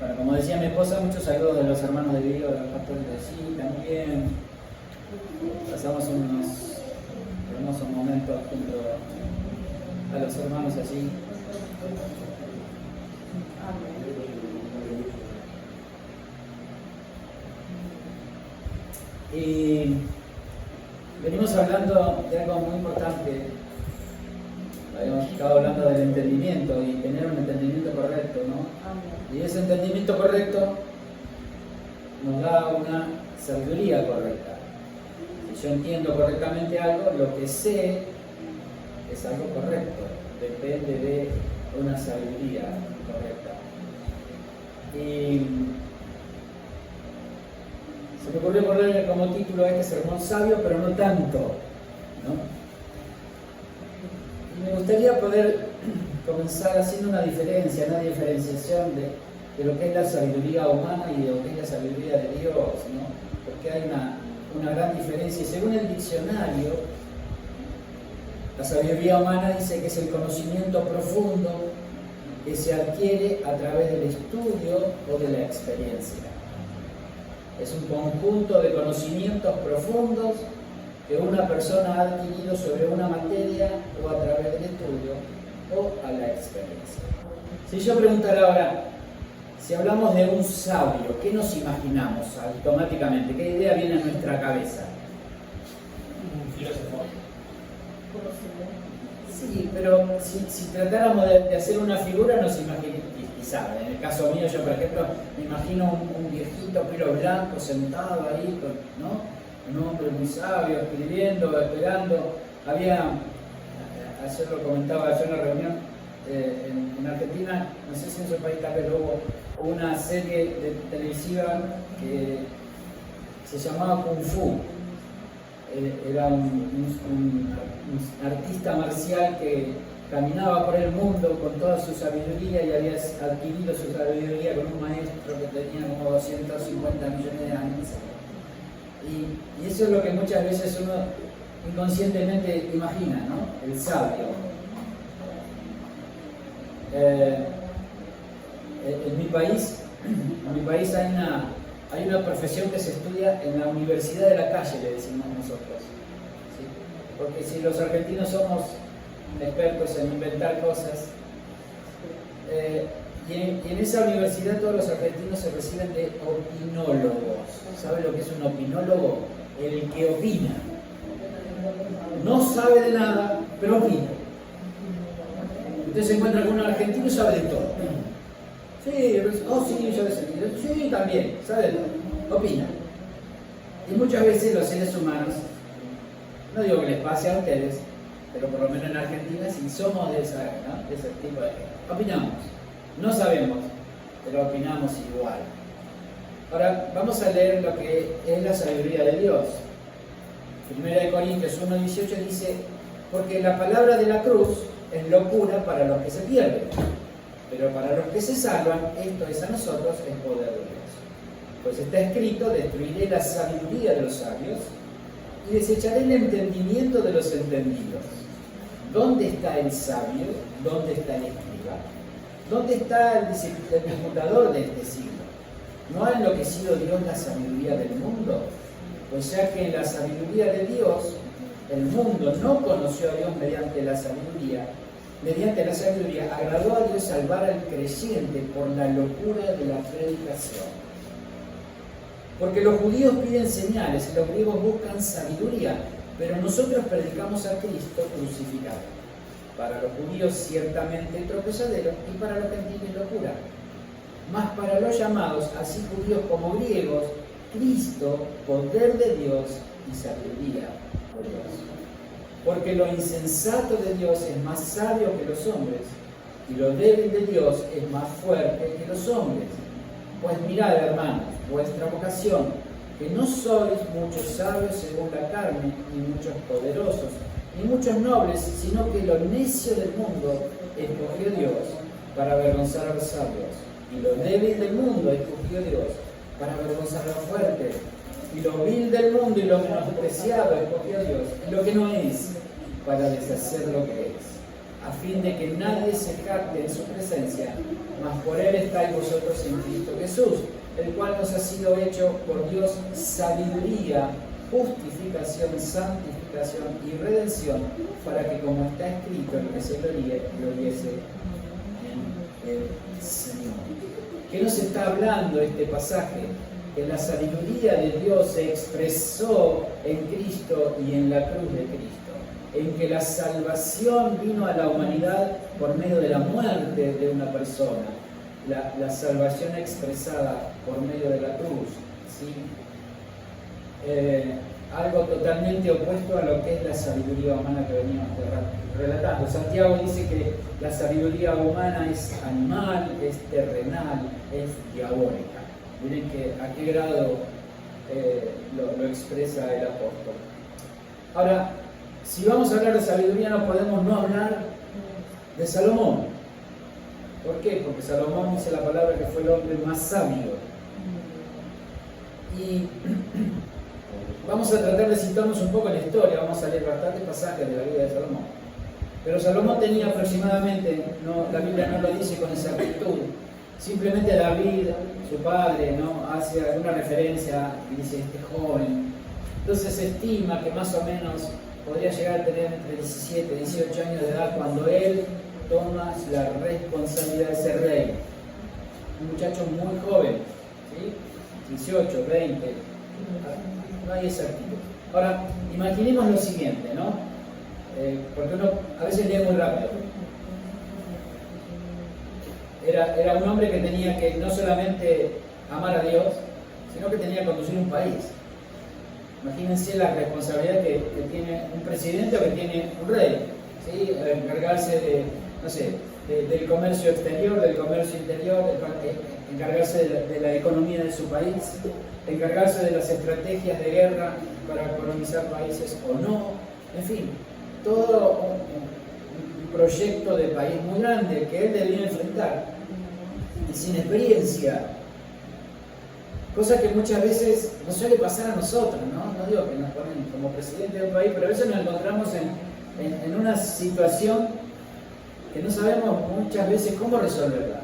Bueno, como decía mi esposa, muchos saludos de los hermanos de Dios, de los pastores de allí también. Pasamos unos hermosos momentos junto a los hermanos allí. Y venimos hablando de algo muy importante. Habíamos estado hablando del entendimiento y tener un entendimiento correcto, ¿no? Y ese entendimiento correcto nos da una sabiduría correcta. Si yo entiendo correctamente algo, lo que sé es algo correcto, depende de una sabiduría correcta. Y se me ocurrió poner como título a este sermón sabio, pero no tanto, ¿no? Y me gustaría poder comenzar haciendo una diferenciación de lo que es la sabiduría humana y de lo que es la sabiduría de Dios, ¿no? Porque hay una gran diferencia. Y según el diccionario, la sabiduría humana dice que es el conocimiento profundo que se adquiere a través del estudio o de la experiencia. Es un conjunto de conocimientos profundos que una persona ha adquirido sobre una materia o a través del estudio o a la experiencia. Si yo preguntara ahora, si hablamos de un sabio, ¿qué nos imaginamos automáticamente? ¿Qué idea viene a nuestra cabeza? Un filósofo. Sí, pero si tratáramos de hacer una figura, nos imaginamos, quizá, en el caso mío, yo por ejemplo, me imagino un viejito pelo blanco sentado ahí, ¿no? Un hombre muy sabio, escribiendo, esperando. Ayer lo comentaba yo en la reunión, en Argentina, no sé si en su país tal vez hubo una serie televisiva que se llamaba Kung Fu. Era un artista marcial que caminaba por el mundo con toda su sabiduría y había adquirido su sabiduría con un maestro que tenía como 250 millones de años. Y eso es lo que muchas veces uno inconscientemente imagina, ¿no? El sabio. En mi país hay una profesión que se estudia en la universidad de la calle, le decimos nosotros. ¿Sí? Porque si los argentinos somos expertos en inventar cosas, y en esa universidad todos los argentinos se reciben de opinólogos. ¿Sabe lo que es un opinólogo? El que opina. No sabe de nada, pero opina. Usted se encuentra con un argentino y sabe de todo. Sí, yo sé. Sí, también, sabe de todo. Opina. Y muchas veces los seres humanos, no digo que les pase a ustedes, pero por lo menos en Argentina sí somos de ese tipo de gente. Opinamos. No sabemos, pero opinamos igual. Ahora vamos a leer lo que es la sabiduría de Dios. 1 Corintios 1:18 dice: porque la palabra de la cruz es locura para los que se pierden, pero para los que se salvan, esto es a nosotros el poder de Dios. Pues está escrito: destruiré la sabiduría de los sabios y desecharé el entendimiento de los entendidos. ¿Dónde está el sabio? ¿Dónde está el escriba? ¿Dónde está el disputador de este siglo? ¿No ha enloquecido Dios la sabiduría del mundo? Pues ya que en la sabiduría de Dios, el mundo no conoció a Dios mediante la sabiduría, agradó a Dios salvar al creyente por la locura de la predicación. Porque los judíos piden señales y los griegos buscan sabiduría, pero nosotros predicamos a Cristo crucificado. Para los judíos ciertamente tropezadero y para los gentiles locura. Mas para los llamados, así judíos como griegos, Cristo, poder de Dios y sabiduría de Dios. Porque lo insensato de Dios es más sabio que los hombres, y lo débil de Dios es más fuerte que los hombres. Pues mirad, hermanos, vuestra vocación, que no sois muchos sabios según la carne, ni muchos poderosos, ni muchos nobles, sino que lo necio del mundo escogió Dios para avergonzar a los sabios, y lo débil del mundo escogió Dios para avergonzar a los fuertes, y lo vil del mundo y lo menospreciado escogió Dios, y lo que no es, para deshacer lo que es, a fin de que nadie se jacte en su presencia, mas por él estáis vosotros en Cristo Jesús, el cual nos ha sido hecho por Dios sabiduría, justificación, santificación y redención, para que, como está escrito, el que se gloriese en el Señor. ¿Qué nos está hablando este pasaje? Que la sabiduría de Dios se expresó en Cristo y en la cruz de Cristo, en que la salvación vino a la humanidad por medio de la muerte de una persona, la salvación expresada por medio de la cruz, ¿sí? Algo totalmente opuesto a lo que es la sabiduría humana que veníamos relatando. Santiago dice que la sabiduría humana es animal, es terrenal, es diabólica. Miren a qué grado lo expresa el apóstol. Ahora, si vamos a hablar de sabiduría, no podemos no hablar de Salomón. ¿Por qué? Porque Salomón dice la palabra que fue el hombre más sabio. Y vamos a tratar de situarnos un poco en la historia, vamos a leer bastantes pasajes de la vida de Salomón. Pero Salomón tenía aproximadamente, la Biblia no lo dice con exactitud, simplemente David, su padre, hace alguna referencia y dice este joven. Entonces se estima que más o menos podría llegar a tener entre 17 y 18 años de edad cuando él toma la responsabilidad de ser rey. Un muchacho muy joven, ¿sí? 18, 20, no hay exactitud. Ahora, imaginemos lo siguiente, ¿no? Porque uno a veces lee muy rápido. Era un hombre que tenía que no solamente amar a Dios, sino que tenía que conducir un país. Imagínense la responsabilidad que tiene un presidente o que tiene un rey, ¿sí? Encargarse del comercio exterior, del comercio interior, encargarse de la economía de su país, encargarse de las estrategias de guerra para colonizar países o no, en fin, todo un proyecto de país muy grande que él debía enfrentar y sin experiencia, cosa que muchas veces nos suele pasar a nosotros, no digo que nos ponen como presidente de un país, pero a veces nos encontramos en una situación que no sabemos muchas veces cómo resolverla.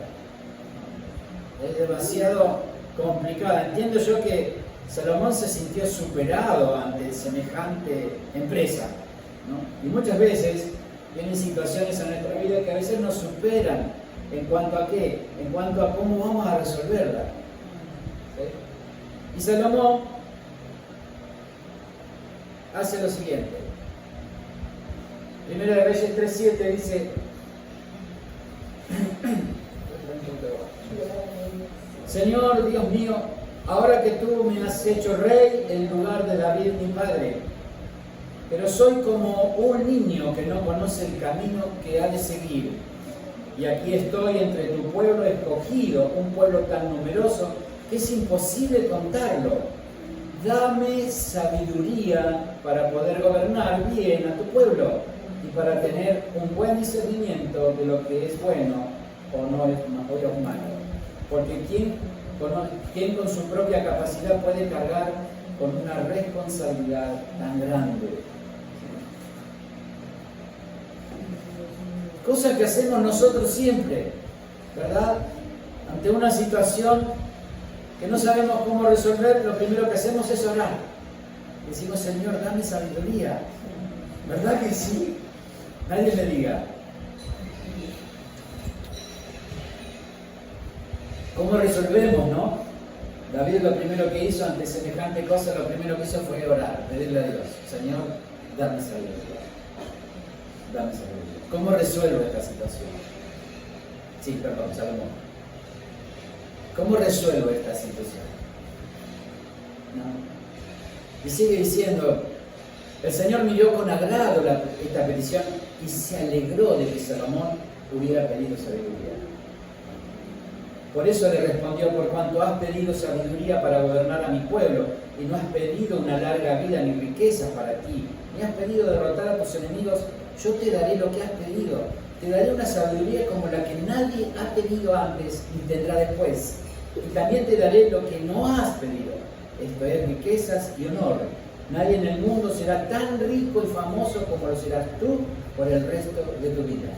Es demasiado complicada. Entiendo yo que Salomón se sintió superado ante semejante empresa, ¿no? Y muchas veces vienen situaciones en nuestra vida que a veces nos superan. ¿En cuanto a qué? En cuanto a cómo vamos a resolverla. ¿Sí? Y Salomón hace lo siguiente. Primera de Reyes 3:7 dice: Señor Dios mío, ahora que tú me has hecho rey en lugar de David mi padre, pero soy como un niño que no conoce el camino que ha de seguir. Y aquí estoy entre tu pueblo escogido, un pueblo tan numeroso que es imposible contarlo. Dame sabiduría para poder gobernar bien a tu pueblo y para tener un buen discernimiento de lo que es bueno o no es malo. Porque ¿quién con su propia capacidad puede cargar con una responsabilidad tan grande? Cosa que hacemos nosotros siempre, ¿verdad? Ante una situación que no sabemos cómo resolver, lo primero que hacemos es orar. Decimos: Señor, dame sabiduría. ¿Verdad que sí? Nadie me diga. ¿Cómo resolvemos, no? David lo primero que hizo ante semejante cosa, lo primero que hizo fue orar, pedirle a Dios: Señor, dame sabiduría. Dame sabiduría. ¿Cómo resuelvo esta situación? Sí, perdón, Salomón. ¿Cómo resuelvo esta situación? ¿No? Y sigue diciendo: el Señor miró con agrado esta petición y se alegró de que Salomón hubiera pedido sabiduría. Por eso le respondió: por cuanto has pedido sabiduría para gobernar a mi pueblo, y no has pedido una larga vida ni riquezas para ti, ni has pedido derrotar a tus enemigos, yo te daré lo que has pedido. Te daré una sabiduría como la que nadie ha pedido antes ni tendrá después. Y también te daré lo que no has pedido, esto es riquezas y honor. Nadie en el mundo será tan rico y famoso como lo serás tú por el resto de tu vida.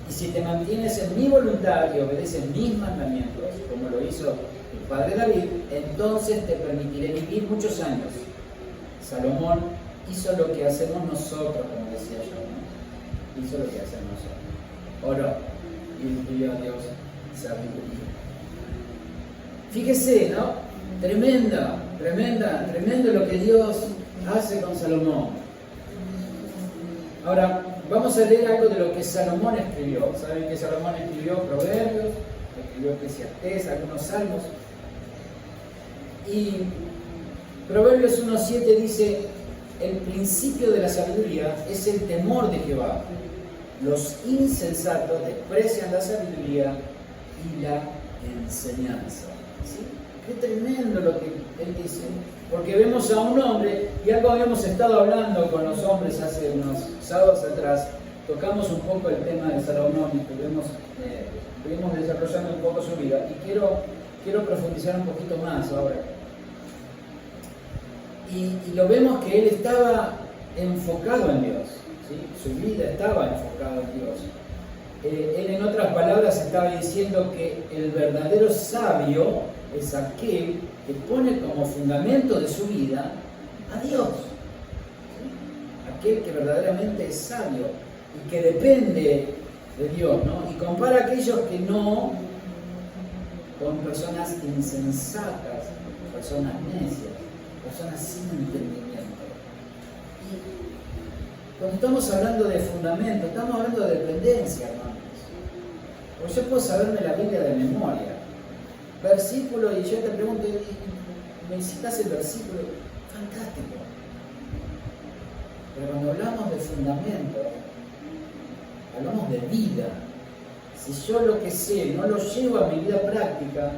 Y si te mantienes en mi voluntad y obedeces mis mandamientos, como lo hizo el padre David, entonces te permitiré vivir muchos años. Salomón hizo lo que hacemos nosotros, como decía yo, ¿no? Hizo lo que hacemos nosotros. Oró y pidió a Dios sabiduría. Fíjese, ¿no? Tremendo lo que Dios hace con Salomón. Ahora, vamos a leer algo de lo que Salomón escribió. Saben que Salomón escribió Proverbios, escribió Eclesiastés, algunos salmos. Y Proverbios 1:7 dice: el principio de la sabiduría es el temor de Jehová. Los insensatos desprecian la sabiduría y la enseñanza. ¿Sí? Qué tremendo lo que él dice. Porque vemos a un hombre, y algo habíamos estado hablando con los hombres hace unos sábados atrás, tocamos un poco el tema de Salomón y estuvimos desarrollando un poco su vida. Y quiero profundizar un poquito más ahora. Y lo vemos que él estaba enfocado en Dios, ¿sí? Su vida estaba enfocada en Dios. Él en otras palabras estaba diciendo que el verdadero sabio es aquel que pone como fundamento de su vida a Dios, ¿sí? Aquel que verdaderamente es sabio y que depende de Dios, ¿no? Y compara a aquellos que no con personas insensatas, personas necias, personas sin entendimiento. Y cuando estamos hablando de fundamento, estamos hablando de dependencia, hermanos. Porque yo puedo saberme la Biblia de memoria, versículo, y yo te pregunto, ¿me citas el versículo? Fantástico. Pero cuando hablamos de fundamento, hablamos de vida. Si yo lo que sé no lo llevo a mi vida práctica,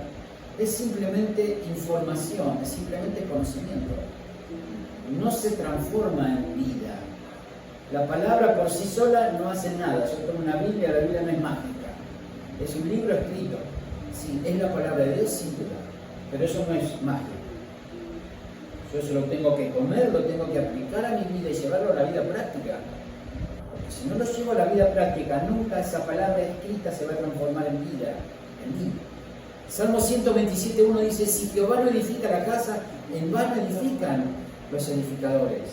es simplemente información, es simplemente conocimiento. No se transforma en vida. La palabra por sí sola no hace nada. Yo tengo una Biblia, la Biblia no es mágica. Es un libro escrito. Sí, es la palabra de Dios, sin duda. Pero eso no es magia. Yo se lo tengo que comer, lo tengo que aplicar a mi vida y llevarlo a la vida práctica. Porque si no lo llevo a la vida práctica, nunca esa palabra escrita se va a transformar en vida, en mí. Salmo 127:1 dice: si Jehová no edifica la casa, en vano edifican los edificadores.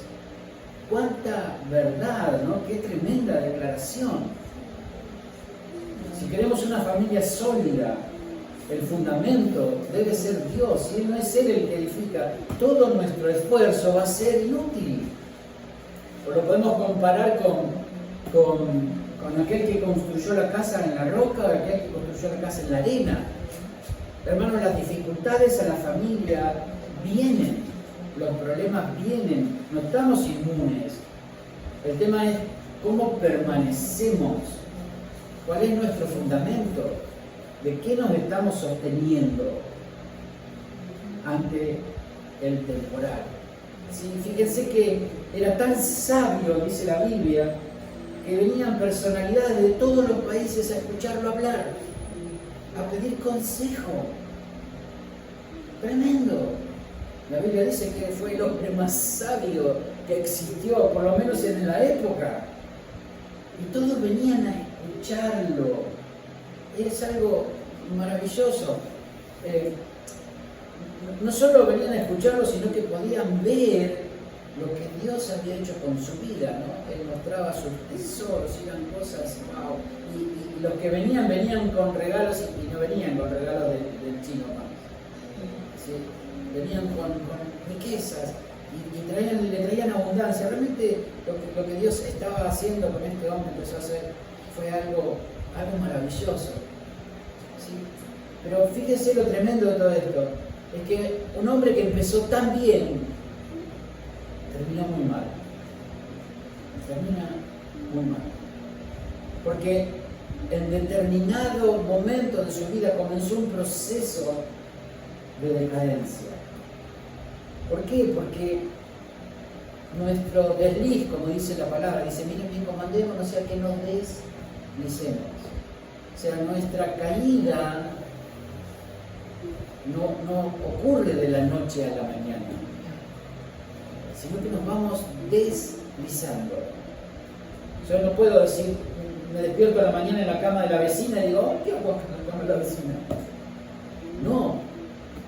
¡Cuánta verdad!, ¿no? ¡Qué tremenda declaración! Si queremos una familia sólida, el fundamento debe ser Dios. Si no es Él el que edifica, todo nuestro esfuerzo va a ser inútil. O lo podemos comparar con aquel que construyó la casa en la roca o aquel que construyó la casa en la arena. Hermanos, las dificultades a la familia vienen, los problemas vienen, no estamos inmunes. El tema es cómo permanecemos, cuál es nuestro fundamento, de qué nos estamos sosteniendo ante el temporal. Sí, fíjense que era tan sabio, dice la Biblia, que venían personalidades de todos los países a escucharlo hablar, a pedir consejo. Tremendo. La Biblia dice que fue el hombre más sabio que existió, por lo menos en la época. Y todos venían a escucharlo. Es algo maravilloso. No solo venían a escucharlo, sino que podían ver lo que Dios había hecho con su vida, ¿no? Él mostraba sus tesoros, eran cosas, wow. Y los que venían con regalos, y no venían con regalos del chino, ¿no? ¿Sí? Venían con riquezas y le traían abundancia. Realmente lo que Dios estaba haciendo con este hombre, empezó a hacer, fue algo maravilloso. ¿Sí? Pero fíjese lo tremendo de todo esto, es que un hombre que empezó tan bien, termina muy mal. Termina muy mal. Porque en determinado momento de su vida comenzó un proceso de decadencia. ¿Por qué? Porque nuestro desliz, como dice la palabra, dice: miren bien, comandemos, no sea que nos deslicemos. O sea, nuestra caída no ocurre de la noche a la mañana, sino que nos vamos deslizando. Yo no puedo decir, me despierto a la mañana en la cama de la vecina y digo, oh, ¿qué hago en la cama de la vecina? No,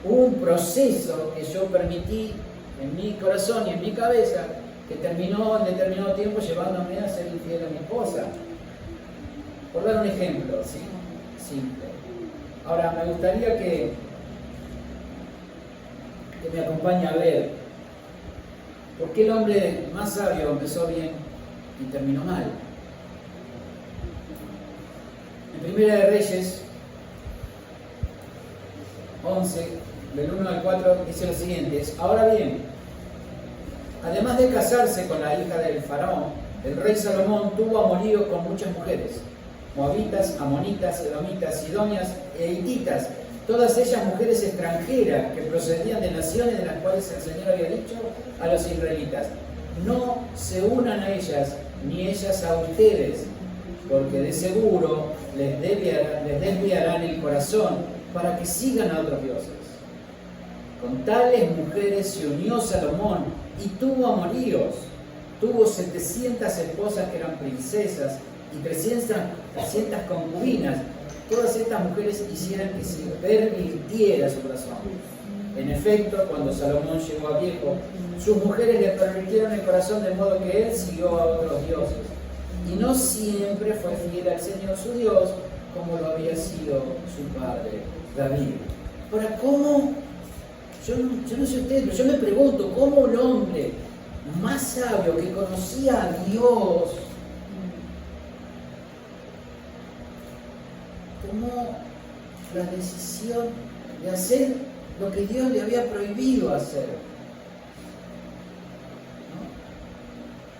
hubo un proceso que yo permití en mi corazón y en mi cabeza que terminó en determinado tiempo llevándome a ser infiel a mi esposa. Por dar un ejemplo, ¿sí? Simple. Ahora, me gustaría que me acompañe a ver por qué el hombre más sabio empezó bien y terminó mal. En Primera de Reyes 11, del 1 al 4, dice lo siguiente: ahora bien, además de casarse con la hija del faraón, el rey Salomón tuvo amoríos con muchas mujeres, moabitas, amonitas, edomitas, sidonias e hititas, todas ellas mujeres extranjeras que procedían de naciones de las cuales el Señor había dicho a los israelitas: no se unan a ellas, ni ellas a ustedes, porque de seguro les desviarán el corazón para que sigan a otros dioses. Con tales mujeres se unió Salomón y tuvo amoríos. Tuvo 700 esposas que eran princesas y 300 concubinas. Todas estas mujeres hicieran que se pervirtiera su corazón. En efecto, cuando Salomón llegó a viejo, sus mujeres le pervirtieron el corazón de modo que él siguió a otros dioses. Y no siempre fue fiel al Señor su Dios, como lo había sido su padre David. Ahora, ¿cómo? Yo no sé ustedes, pero yo me pregunto, ¿cómo el hombre más sabio que conocía a Dios tomó la decisión de hacer lo que Dios le había prohibido hacer?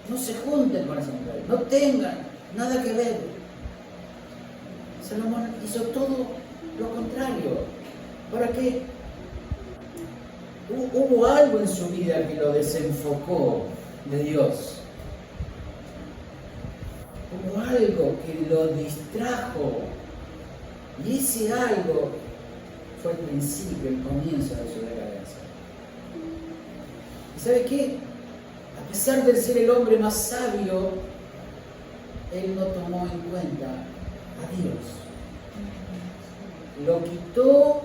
No se junten con esa mujer, no tengan nada que ver. Salomón hizo todo lo contrario. ¿Para qué? Hubo algo en su vida que lo desenfocó de Dios. Hubo algo que lo distrajo. Y ese algo fue el principio, el comienzo de su decadencia. ¿Y sabe qué? A pesar de ser el hombre más sabio, él no tomó en cuenta a Dios. Lo quitó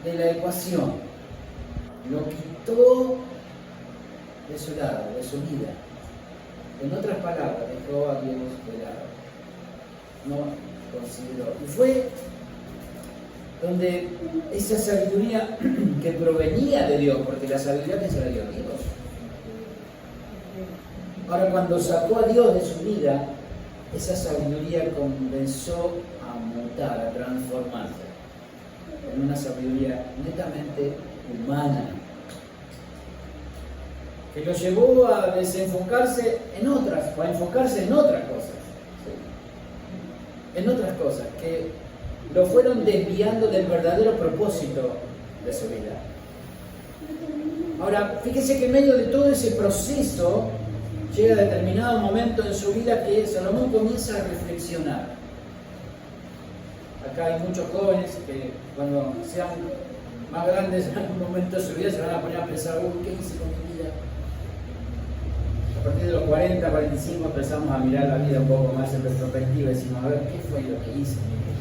de la ecuación, lo quitó de su lado, de su vida. En otras palabras, dejó a Dios de lado. No consideró. Y fue donde esa sabiduría que provenía de Dios, porque la sabiduría que se la dio a Dios. Ahora, cuando sacó a Dios de su vida, esa sabiduría comenzó a mutar, a transformarse en una sabiduría netamente humana, que lo llevó a desenfocarse en otras, o a enfocarse en otras cosas, ¿sí? En otras cosas que lo fueron desviando del verdadero propósito de su vida. Ahora, fíjese que en medio de todo ese proceso llega determinado momento en su vida que Salomón comienza a reflexionar. Acá hay muchos jóvenes que cuando sean más grandes en algún momento de su vida se van a poner a pensar, ¿qué hice con mi vida? A partir de los 40, 45 empezamos a mirar la vida un poco más en retrospectiva y decimos, a ver, ¿qué fue lo que hice en mi vida?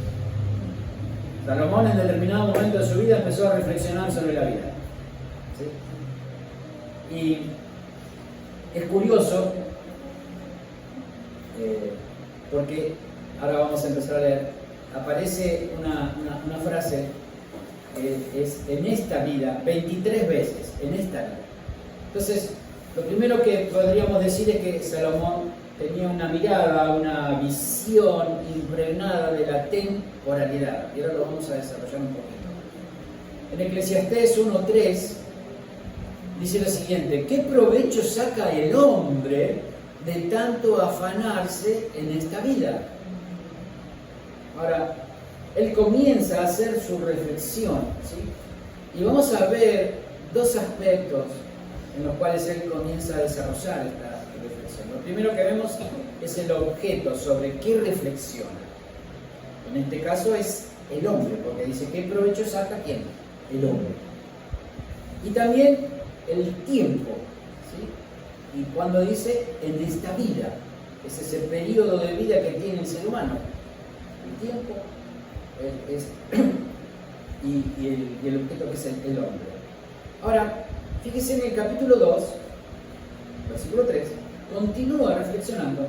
Salomón en determinado momento de su vida empezó a reflexionar sobre la vida. ¿Sí? Y es curioso, porque ahora vamos a empezar a leer, aparece una frase que es en esta vida, 23 veces, en esta vida. Entonces, lo primero que podríamos decir es que Salomón tenía una mirada, una visión impregnada de la temporalidad. Y ahora lo vamos a desarrollar un poquito. En Eclesiastés 1:3 dice lo siguiente: ¿qué provecho saca el hombre de tanto afanarse en esta vida? Ahora, él comienza a hacer su reflexión, ¿sí? Y vamos a ver dos aspectos en los cuales él comienza a desarrollar esta reflexión. Lo primero que vemos es el objeto sobre qué reflexiona. En este caso es el hombre, porque dice, ¿qué provecho saca quién? El hombre. Y también el tiempo, ¿sí? Y cuando dice en esta vida, Es ese periodo de vida que tiene el ser humano. El tiempo y el objeto que es el hombre. Ahora, fíjese en el capítulo 2, versículo 3, continúa reflexionando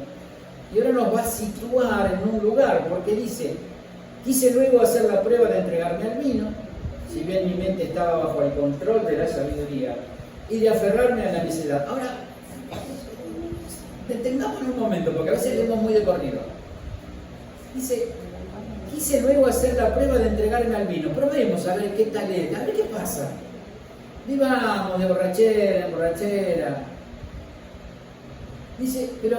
y ahora nos va a situar en un lugar, porque dice: quise luego hacer la prueba de entregarme al vino, si bien mi mente estaba bajo el control de la sabiduría, y de aferrarme a la necedad. Ahora, detengamos un momento, porque a veces leemos muy de corrido. Dice: quise luego hacer la prueba de entregarme al vino. Probemos a ver qué tal es, a ver qué pasa. Vivamos de borrachera en borrachera. Dice: pero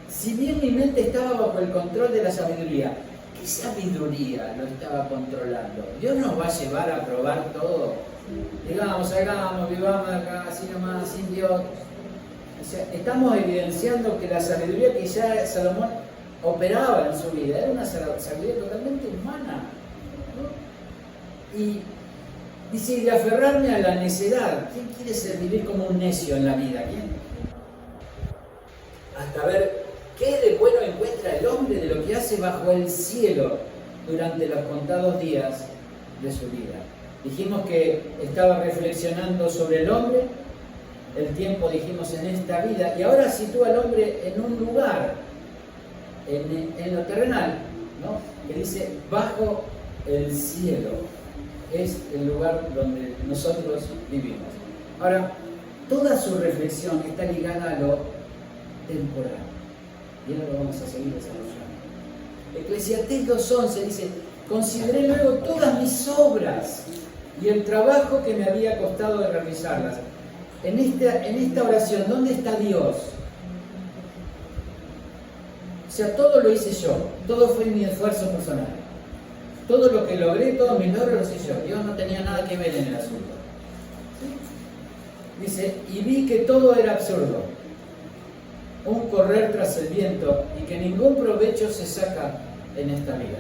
si bien mi mente estaba bajo el control de la sabiduría, ¿qué sabiduría lo estaba controlando? Dios nos va a llevar a probar todo. Digamos, hagamos, vivamos acá, así nomás, sin Dios. O sea, estamos evidenciando que la sabiduría que ya Salomón operaba en su vida era una sabiduría totalmente humana, ¿no? Y dice: de aferrarme a la necedad. ¿Quién quiere vivir como un necio en la vida? ¿Quién? Hasta ver qué de bueno encuentra el hombre de lo que hace bajo el cielo durante los contados días de su vida. Dijimos que estaba reflexionando sobre el hombre, el tiempo, dijimos, en esta vida, y ahora sitúa al hombre en un lugar, en lo terrenal, ¿no? Que dice: bajo el cielo. Es el lugar donde nosotros vivimos. Ahora, toda su reflexión está ligada a lo temporal. Y ahora lo vamos a seguir desarrollando. Eclesiastés 2:11 dice: consideré luego todas mis obras y el trabajo que me había costado de realizarlas. En esta oración, ¿dónde está Dios? O sea, todo lo hice yo, todo fue mi esfuerzo personal. Todo lo que logré, todos mis logros los hice yo. Dios no tenía nada que ver en el asunto. Dice: y vi que todo era absurdo, un correr tras el viento, y que ningún provecho se saca en esta vida.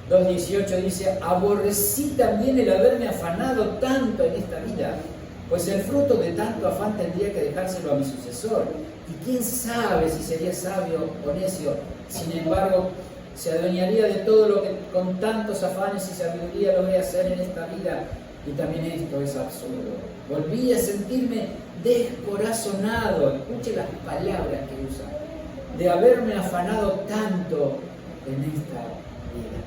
2:18 dice: aborrecí también el haberme afanado tanto en esta vida, pues el fruto de tanto afán tendría que dejárselo a mi sucesor. Y quién sabe si sería sabio o necio, sin embargo, se adueñaría de todo lo que con tantos afanes y sabiduría logré hacer en esta vida. Y también esto es absurdo. Volví a sentirme descorazonado, escuche las palabras que usa, de haberme afanado tanto en esta vida.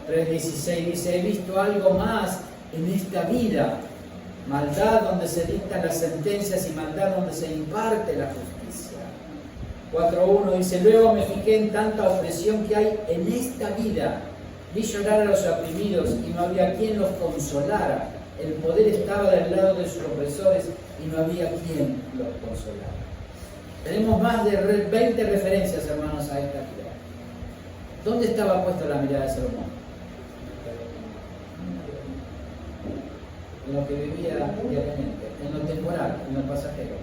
3:16 dice: he visto algo más en esta vida, maldad donde se dictan las sentencias y maldad donde se imparte la justicia. 4:1 dice: luego me fijé en tanta opresión que hay en esta vida, vi llorar a los oprimidos y no había quien los consolara. El poder estaba del lado de sus opresores y no había quien los consolara. Tenemos más de 20 referencias, hermanos, a esta vida. ¿Dónde estaba puesta la mirada de Salomón? En lo que vivía diariamente, en lo temporal, en lo pasajero.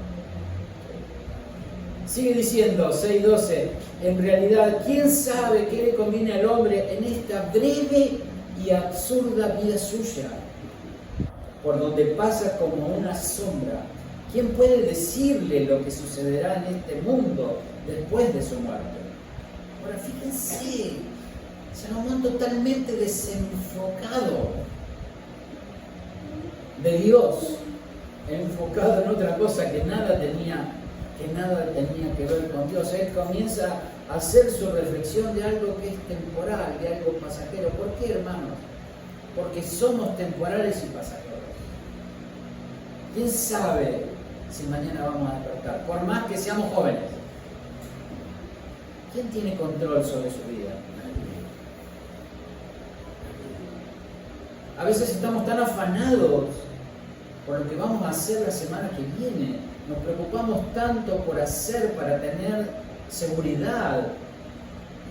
Sigue diciendo, 6:12, en realidad, ¿quién sabe qué le conviene al hombre en esta breve y absurda vida suya, por donde pasa como una sombra? ¿Quién puede decirle lo que sucederá en este mundo después de su muerte? Ahora, fíjense, Salomón totalmente desenfocado de Dios, enfocado en otra cosa que nada tenía que ver con Dios. Él comienza a hacer su reflexión de algo que es temporal, de algo pasajero. ¿Por qué, hermanos? Porque somos temporales y pasajeros. ¿Quién sabe si mañana vamos a despertar? Por más que seamos jóvenes. ¿Quién tiene control sobre su vida? A veces estamos tan afanados por lo que vamos a hacer la semana que viene. Nos preocupamos tanto por hacer para tener seguridad.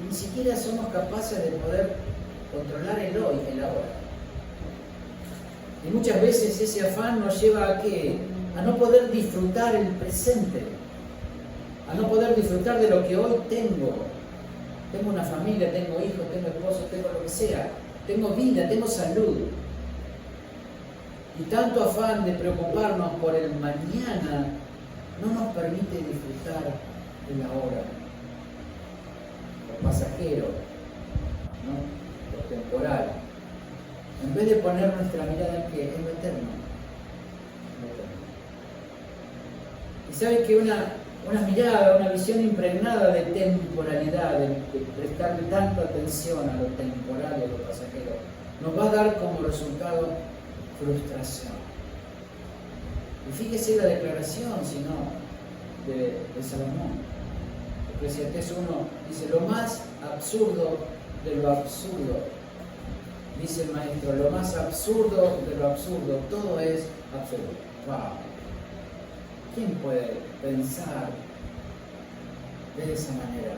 Y ni siquiera somos capaces de poder controlar el hoy, el ahora. Y muchas veces ese afán nos lleva a ¿qué? A no poder disfrutar el presente. A no poder disfrutar de lo que hoy tengo. Tengo una familia, tengo hijos, tengo esposo, tengo lo que sea. Tengo vida, tengo salud. Y tanto afán de preocuparnos por el mañana no nos permite disfrutar es la hora, lo pasajero, ¿no? Lo temporal. En vez de poner nuestra mirada en qué, en lo eterno. Y sabe que una mirada, una visión impregnada de temporalidad, de prestarle tanta atención a lo temporal y a lo pasajero, nos va a dar como resultado frustración. Y fíjese la declaración, si no, de Salomón. Eclesiastés 1 dice: lo más absurdo de lo absurdo, dice el maestro, lo más absurdo de lo absurdo, todo es absurdo. ¡Wow! ¿Quién puede pensar de esa manera?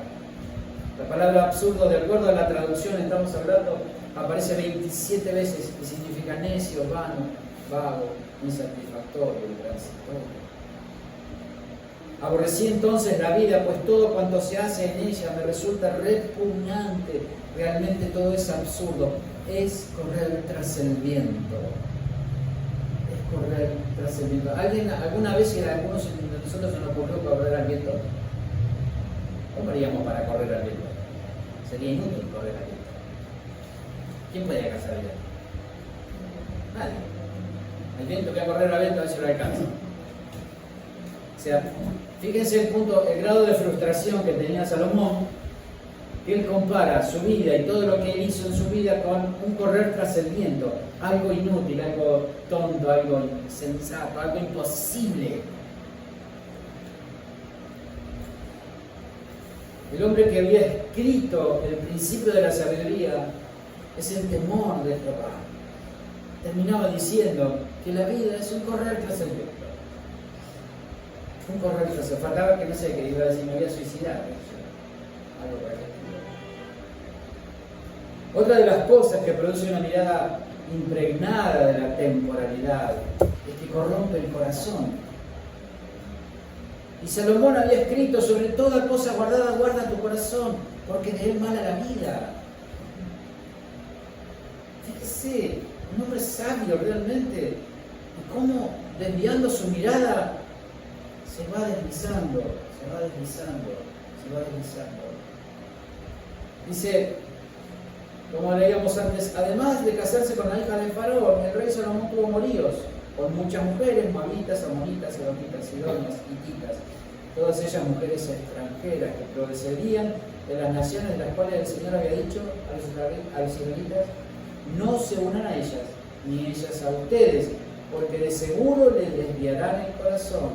La palabra absurdo, de acuerdo a la traducción, estamos hablando, aparece 27 veces y significa necio, vano, vago, insatisfactorio, intransitorio. Aborrecí entonces la vida, pues todo cuanto se hace en ella me resulta repugnante. Realmente todo es absurdo. Es correr tras el viento. Es correr tras el viento. ¿Alguna vez a algunos de nosotros se nos ocurrió correr al viento? ¿Cómo haríamos para correr al viento? Sería inútil correr al viento. ¿Quién puede alcanzar el viento? Nadie. El viento que va a correr al viento a ver si lo alcanza. O sea, fíjense el grado de frustración que tenía Salomón, que él compara su vida y todo lo que él hizo en su vida con un correr tras el viento, algo inútil, algo tonto, algo insensato, algo imposible. El hombre que había escrito el principio de la sabiduría es el temor de Jehová. Terminaba diciendo que la vida es un correr tras el viento. Un correr tras el viento. Faltaba que no sé, que iba a decir me voy a suicidar. Algo para el estilo. Otra de las cosas que produce una mirada impregnada de la temporalidad es que corrompe el corazón. Y Salomón había escrito: sobre toda cosa guardada, guarda tu corazón, porque de él mana la vida. Fíjese, un hombre sabio realmente, y cómo desviando su mirada se va deslizando. Dice, como leíamos antes, además de casarse con la hija de Faraón, el rey Salomón tuvo moríos con muchas mujeres, moabitas, amonitas, edomitas, sidonias, hititas, todas ellas mujeres extranjeras que procedían de las naciones de las cuales el Señor había dicho a los israelitas: no se unan a ellas, ni ellas a ustedes, porque de seguro les desviarán el corazón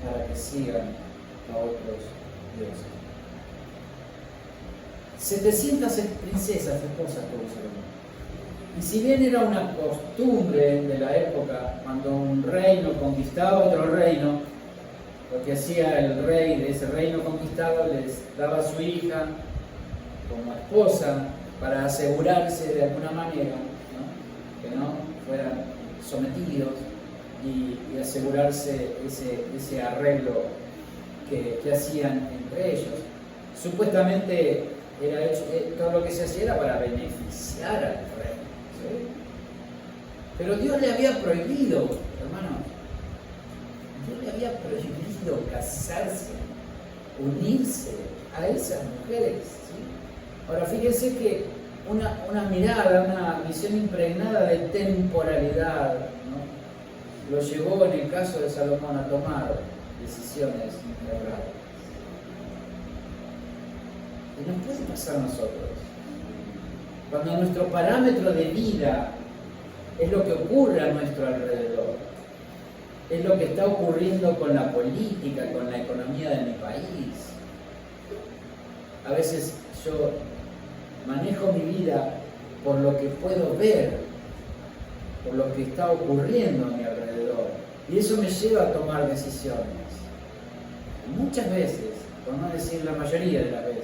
para que sigan a otros dioses. 700 princesas esposas tuvo Salomón. Y si bien era una costumbre de la época, cuando un reino conquistaba otro reino, lo que hacía el rey de ese reino conquistado, les daba a su hija como esposa para asegurarse de alguna manera, ¿no?, que no fueran sometidos y asegurarse ese arreglo que hacían entre ellos. Supuestamente era hecho, todo lo que se hacía era para beneficiar al rey. ¿Sí? Pero Dios le había prohibido, hermanos, Dios le había prohibido casarse, unirse a esas mujeres. ¿Sí? Ahora fíjense que una mirada, una visión impregnada de temporalidad, ¿no?, lo llevó en el caso de Salomón a tomar decisiones erradas. Y nos puede pasar a nosotros. Cuando nuestro parámetro de vida es lo que ocurre a nuestro alrededor, es lo que está ocurriendo con la política, con la economía de mi país. A veces yo manejo mi vida por lo que puedo ver, por lo que está ocurriendo a mi alrededor, y eso me lleva a tomar decisiones. Muchas veces, por no decir la mayoría de las veces,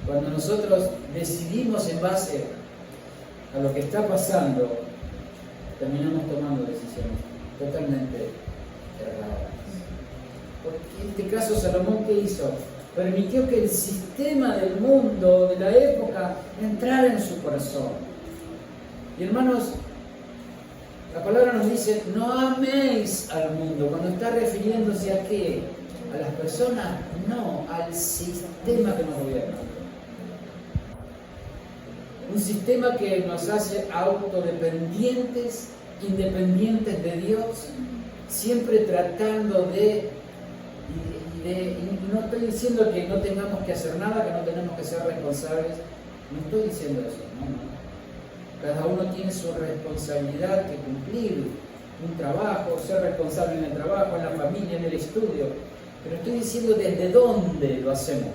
cuando nosotros decidimos en base a lo que está pasando, terminamos tomando decisiones totalmente erradas. Porque en este caso Salomón, ¿qué hizo? Permitió que el sistema del mundo, de la época, entrara en su corazón. Y hermanos, la palabra nos dice: no améis al mundo, cuando está refiriéndose a qué, a las personas, no, al sistema que nos gobierna. Un sistema que nos hace autodependientes, independientes de Dios, siempre tratando y no estoy diciendo que no tengamos que hacer nada, que no tenemos que ser responsables, no estoy diciendo eso, no. Cada uno tiene su responsabilidad que cumplir, un trabajo, ser responsable en el trabajo, en la familia, en el estudio, pero estoy diciendo desde dónde lo hacemos.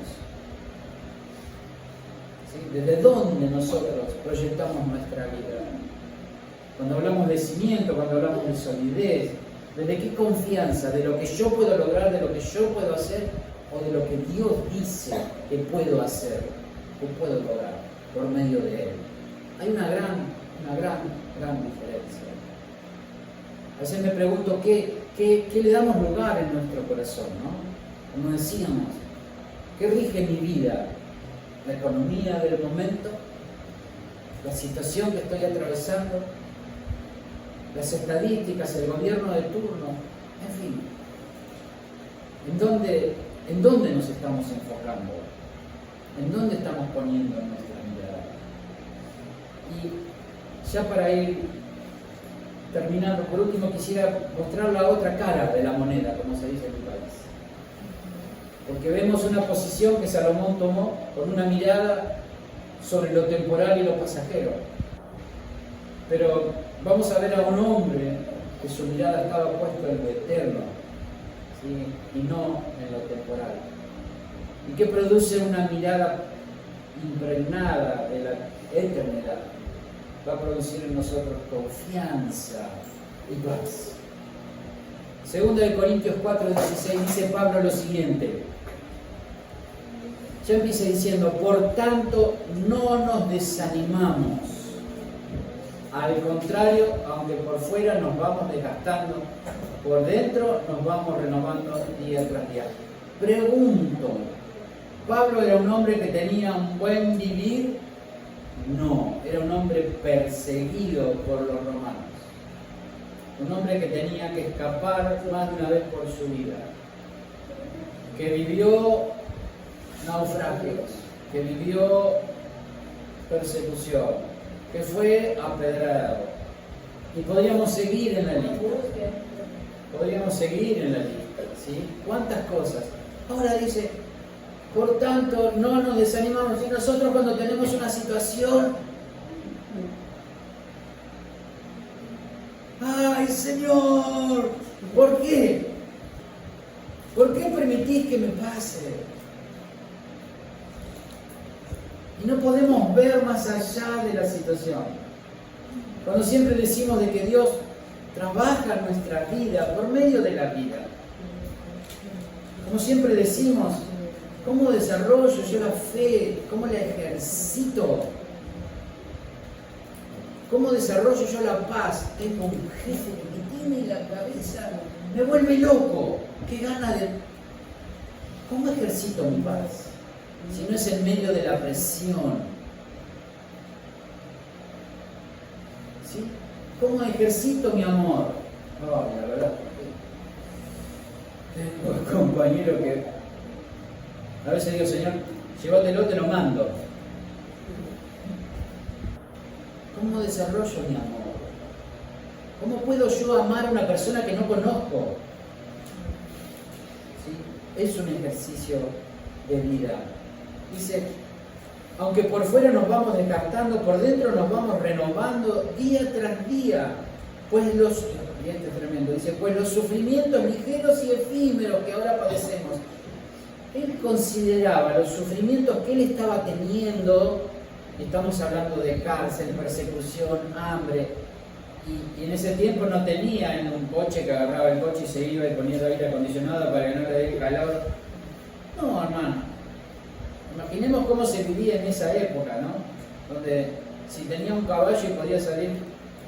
¿Sí? Desde dónde nosotros proyectamos nuestra vida. Cuando hablamos de cimiento, cuando hablamos de solidez, ¿desde qué confianza? ¿De lo que yo puedo lograr, de lo que yo puedo hacer, o de lo que Dios dice que puedo hacer, que puedo lograr por medio de Él? Hay una gran diferencia. A veces me pregunto qué le damos lugar en nuestro corazón, ¿no? Como decíamos, ¿qué rige mi vida? ¿La economía del momento? ¿La situación que estoy atravesando? ¿Las estadísticas? ¿El gobierno de turno? En fin, ¿en dónde nos estamos enfocando? ¿En dónde estamos poniendo nuestra mirada? Y ya para ir terminando, por último quisiera mostrar la otra cara de la moneda, como se dice en mi país. Porque vemos una posición que Salomón tomó con una mirada sobre lo temporal y lo pasajero. Pero vamos a ver a un hombre que su mirada estaba puesta en lo eterno, ¿sí? Y no en lo temporal. ¿Y qué produce una mirada impregnada de la eternidad? Va a producir en nosotros confianza y paz. Segunda de Corintios 4:16 dice Pablo lo siguiente. Ya empieza diciendo, por tanto no nos desanimamos. Al contrario, aunque por fuera nos vamos desgastando, por dentro nos vamos renovando día tras día. Pregunto, ¿Pablo era un hombre que tenía un buen vivir? No, era un hombre perseguido por los romanos. Un hombre que tenía que escapar más de una vez por su vida. Que vivió naufragios, que vivió persecución, que fue apedrado. Y podríamos seguir en la lista. Podríamos seguir en la lista, ¿sí? ¿Cuántas cosas? Ahora dice, por tanto, no nos desanimamos. Y nosotros cuando tenemos una situación, ¡ay, Señor! ¿Por qué? ¿Por qué permitís que me pase? Y no podemos ver más allá de la situación. Cuando siempre decimos de que Dios trabaja en nuestra vida, por medio de la vida. Como siempre decimos, ¿cómo desarrollo yo la fe? ¿Cómo la ejercito? ¿Cómo desarrollo yo la paz? Tengo un jefe que me tiene la cabeza, me vuelve loco. ¿Qué gana de...? ¿Cómo ejercito mi paz? Si no es en medio de la presión. ¿Sí? ¿Cómo ejercito mi amor? Oh, la verdad. Tengo un compañero que a veces digo, Señor, llévatelo, te lo mando. ¿Cómo desarrollo mi amor? ¿Cómo puedo yo amar a una persona que no conozco? ¿Sí? Es un ejercicio de vida. Dice, aunque por fuera nos vamos desgastando, por dentro nos vamos renovando día tras día. Pues y este es tremendo, dice, pues los sufrimientos ligeros y efímeros que ahora padecemos. Él consideraba los sufrimientos que él estaba teniendo, estamos hablando de cárcel, persecución, hambre, y en ese tiempo no tenía en un coche que agarraba el coche y se iba y ponía el aire acondicionado para que no le dé calor. No, hermano. Imaginemos cómo se vivía en esa época, ¿no? Donde si tenía un caballo y podía salir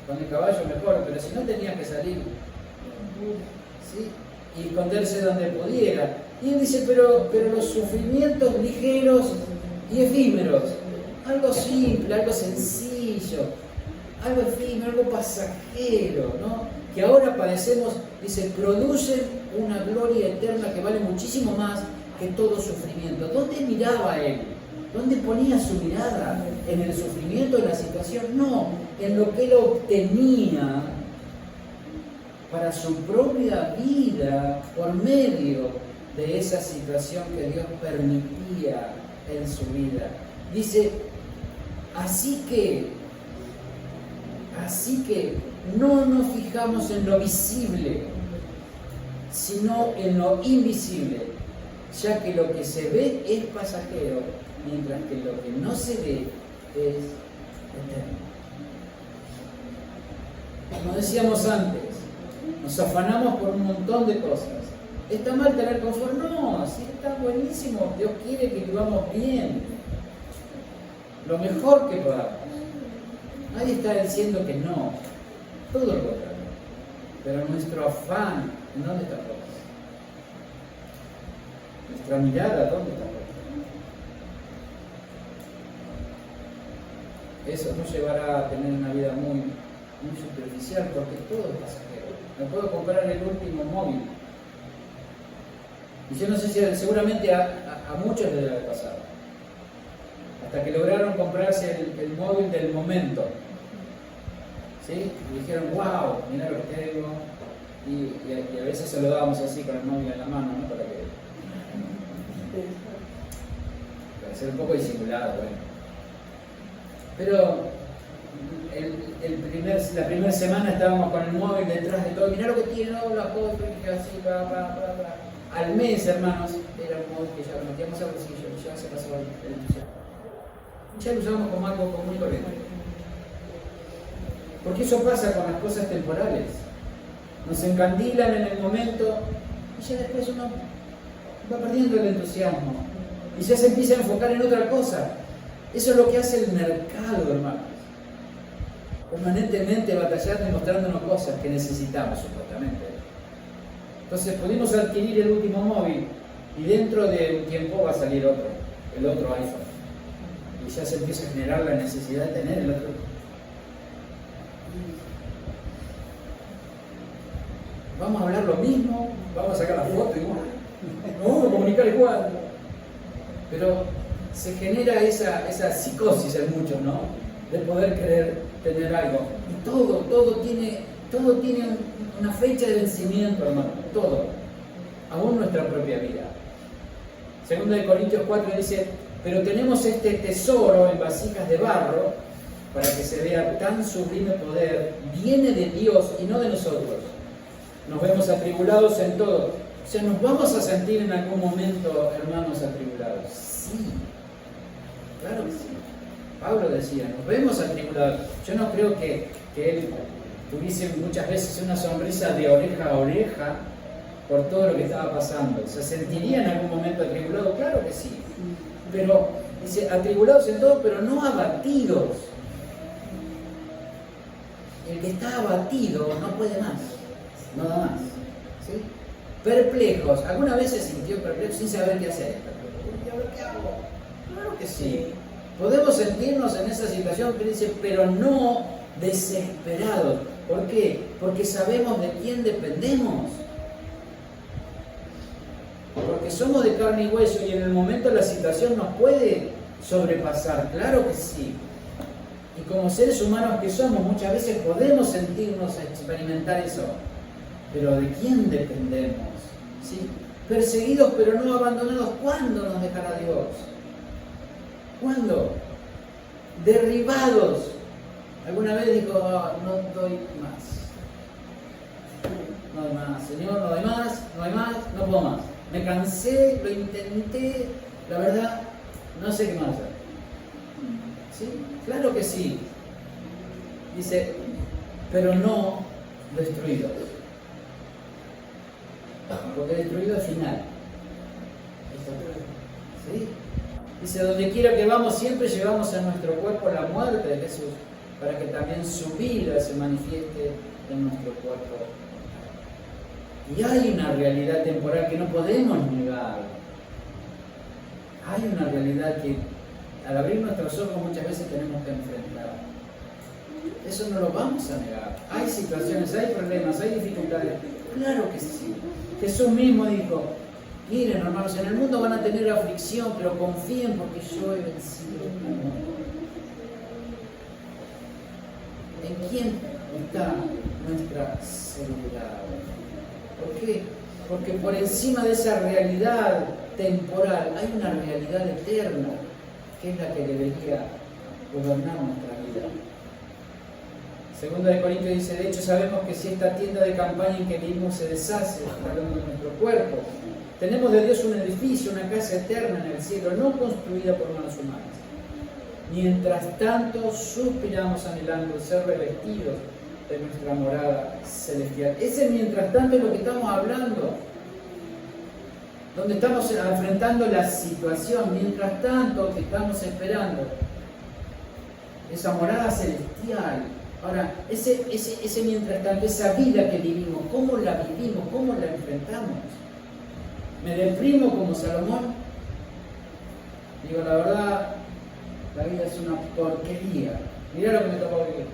con el caballo mejor, pero si no tenía que salir, ¿sí? Y esconderse donde pudiera. Y él dice, pero los sufrimientos ligeros y efímeros, algo simple, algo sencillo, algo efímero, algo pasajero, ¿no? Que ahora padecemos, dice, producen una gloria eterna que vale muchísimo más que todo sufrimiento. ¿Dónde miraba él? ¿Dónde ponía su mirada? ¿En el sufrimiento de la situación? No, en lo que él obtenía para su propia vida por medio de esa situación que Dios permitía en su vida. Dice, así que no nos fijamos en lo visible, sino en lo invisible, ya que lo que se ve es pasajero, mientras que lo que no se ve es eterno. Como decíamos antes, nos afanamos por un montón de cosas. ¿Está mal tener confort? No, sí está buenísimo. Dios quiere que vivamos bien, lo mejor que podamos. Nadie está diciendo que no, todo lo contrario. Pero nuestro afán, ¿en dónde está puesto? Nuestra mirada, ¿dónde está puesta? Eso nos llevará a tener una vida muy superficial, porque todo es pasajero. Me puedo comprar el último móvil. Y yo no sé si seguramente a muchos les debe haber pasado. Hasta que lograron comprarse el móvil del momento. ¿Sí? Y dijeron, wow, mira lo que tengo. Y a veces se lo dábamos así con el móvil en la mano, ¿no? Para ser un poco disimulado, bueno. Pero la primera semana estábamos con el móvil detrás de todo. Mirá lo que tiene, no, la foto, y así, Al mes, hermanos, era un móvil que ya lo metíamos al bolsillo, ya se pasó el entusiasmo. Ya lo usamos como algo común y corriente. Porque eso pasa con las cosas temporales. Nos encandilan en el momento y ya después uno va perdiendo el entusiasmo y ya se empieza a enfocar en otra cosa. Eso es lo que hace el mercado, hermanos. Permanentemente batallando y mostrándonos cosas que necesitamos, supuestamente. Entonces pudimos adquirir el último móvil y dentro de un tiempo va a salir otro, el otro iPhone. Y ya se empieza a generar la necesidad de tener el otro. Vamos a hablar lo mismo, vamos a sacar la foto igual, nos vamos a comunicar igual. Pero se genera esa psicosis en muchos, ¿no? De poder querer tener algo. Y todo tiene una fecha de vencimiento, hermano. Todo. Aún nuestra propia vida. 2 Corintios 4 dice, pero tenemos este tesoro en vasijas de barro para que se vea tan sublime poder. Viene de Dios y no de nosotros. Nos vemos atribulados en todo. O sea, ¿nos vamos a sentir en algún momento, hermanos, atribulados? Sí. Claro que sí. Pablo decía, nos vemos atribulados. Yo no creo que él tuviese muchas veces una sonrisa de oreja a oreja por todo lo que estaba pasando. ¿Se sentiría en algún momento atribulado? Claro que sí. Pero dice, atribulados en todo, pero no abatidos. El que está abatido no puede más, no da más. ¿Sí? Perplejos. ¿Alguna vez se sintió perplejo sin saber qué hacer? ¿Qué hago? Claro que sí. Podemos sentirnos en esa situación que dice, pero no desesperados. ¿Por qué? Porque sabemos de quién dependemos. Porque somos de carne y hueso y en el momento la situación nos puede sobrepasar. Claro que sí. Y como seres humanos que somos, muchas veces podemos sentirnos a experimentar eso. Pero ¿de quién dependemos? ¿Sí? Perseguidos pero no abandonados. ¿Cuándo nos dejará Dios? ¿Cuándo? Derribados. Alguna vez dijo, no doy más. No doy más, Señor, no doy más, no hay más, no puedo más. Me cansé, lo intenté, la verdad, no sé qué más hacer. ¿Sí? Claro que sí. Dice, pero no destruidos. Porque destruido es final. ¿Sí? Dice, donde quiera que vamos, siempre llevamos en nuestro cuerpo la muerte de Jesús, para que también su vida se manifieste en nuestro cuerpo. Y hay una realidad temporal que no podemos negar. Hay una realidad que al abrir nuestros ojos muchas veces tenemos que enfrentar. Eso no lo vamos a negar. Hay situaciones, hay problemas, hay dificultades. Claro que sí. Jesús mismo dijo, miren hermanos, en el mundo van a tener aflicción, pero confíen porque yo he vencido el mundo. ¿En quién está nuestra seguridad? ¿Por qué? Porque por encima de esa realidad temporal hay una realidad eterna, que es la que debería gobernar nuestra vida. Segundo de Corintios dice, de hecho sabemos que si esta tienda de campaña en que vivimos se deshace, hablando de nuestro cuerpo, tenemos de Dios un edificio, una casa eterna en el cielo, no construida por manos humanas. Mientras tanto, suspiramos anhelando ser revestidos de nuestra morada celestial. Ese mientras tanto es lo que estamos hablando, donde estamos enfrentando la situación, mientras tanto que estamos esperando esa morada celestial. Ahora, ese mientras tanto, esa vida que vivimos, ¿cómo la vivimos? ¿Cómo la enfrentamos? ¿Me deprimo como Salomón? Digo, la verdad, la vida es una porquería. Mirá lo que me tocó vivir.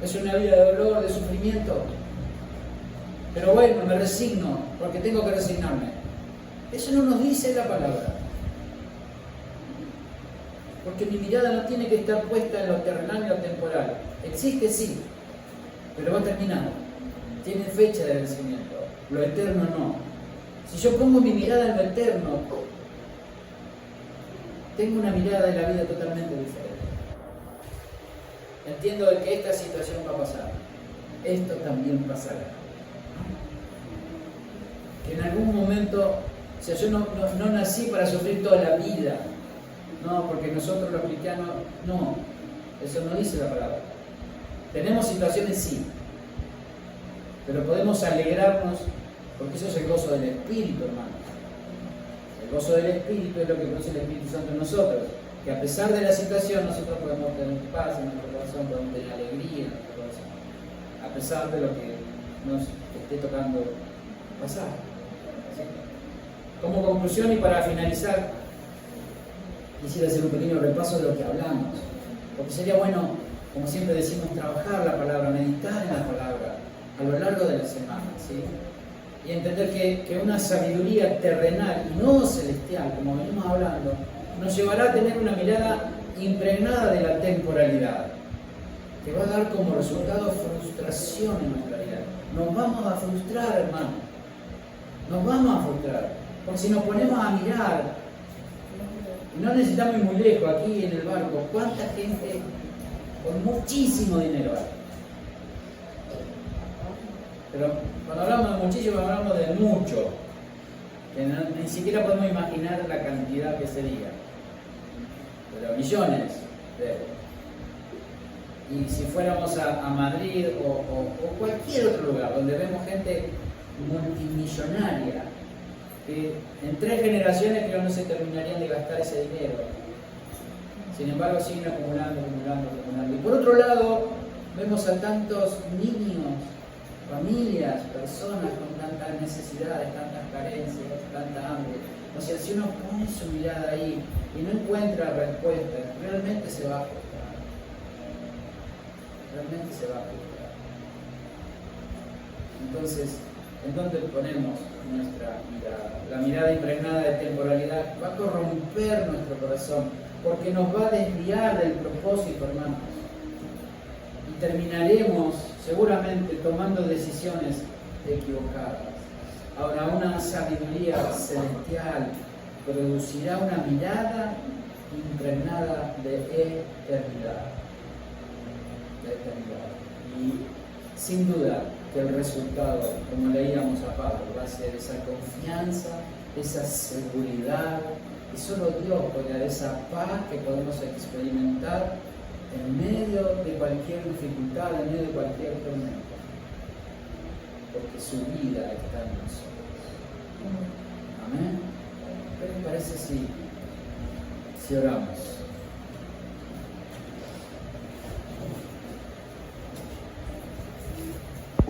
Es una vida de dolor, de sufrimiento. Pero bueno, me resigno, porque tengo que resignarme. Eso no nos dice la palabra. Porque mi mirada no tiene que estar puesta en lo terrenal y lo temporal. Existe, sí, pero va terminado. Tiene fecha de vencimiento. Lo eterno no. Si yo pongo mi mirada en lo eterno, tengo una mirada de la vida totalmente diferente. Entiendo de que esta situación va a pasar. Esto también pasará. Que en algún momento, o sea, yo no nací para sufrir toda la vida. No, porque nosotros los cristianos, no. Eso no dice la palabra. Tenemos situaciones, sí. Pero podemos alegrarnos, porque eso es el gozo del Espíritu, hermanos. El gozo del Espíritu es lo que produce el Espíritu Santo en nosotros. Que a pesar de la situación, nosotros podemos tener paz en nuestro corazón, podemos tener alegría en nuestro corazón. A pesar de lo que nos esté tocando pasar. ¿Sí? Como conclusión y para finalizar, quisiera hacer un pequeño repaso de lo que hablamos. Porque sería bueno, como siempre decimos, trabajar la palabra, meditar en la palabra a lo largo de la semana. ¿Sí? Y entender que una sabiduría terrenal y no celestial, como venimos hablando, nos llevará a tener una mirada impregnada de la temporalidad, que va a dar como resultado frustración en nuestra vida. Nos vamos a frustrar, hermano. Nos vamos a frustrar. Porque si nos ponemos a mirar, y no necesitamos ir muy lejos, aquí en el barco, ¿cuánta gente con muchísimo dinero hay? Pero cuando hablamos de muchísimo, hablamos de mucho, que ni siquiera podemos imaginar la cantidad que sería. Pero millones de euros. Y si fuéramos a Madrid o cualquier otro lugar donde vemos gente multimillonaria, que en 3 generaciones creo no se terminarían de gastar ese dinero. Sin embargo, siguen acumulando. Y por otro lado, vemos a tantos niños, familias, personas con tantas necesidades, tantas carencias, tanta hambre. O sea, si uno pone su mirada ahí y no encuentra respuestas, realmente se va a frustrar. Realmente se va a frustrar. Entonces, ¿en dónde ponemos nuestra mirada? La mirada impregnada de temporalidad va a corromper nuestro corazón, porque nos va a desviar del propósito, hermanos. Y terminaremos seguramente tomando decisiones equivocadas. Ahora, una sabiduría celestial producirá una mirada impregnada de eternidad. Y sin duda que el resultado, como leíamos a Pablo, va a ser esa confianza, esa seguridad, y solo Dios puede dar esa paz que podemos experimentar en medio de cualquier dificultad, en medio de cualquier tormenta, porque su vida está en nosotros. Amén. ¿Qué les parece si oramos?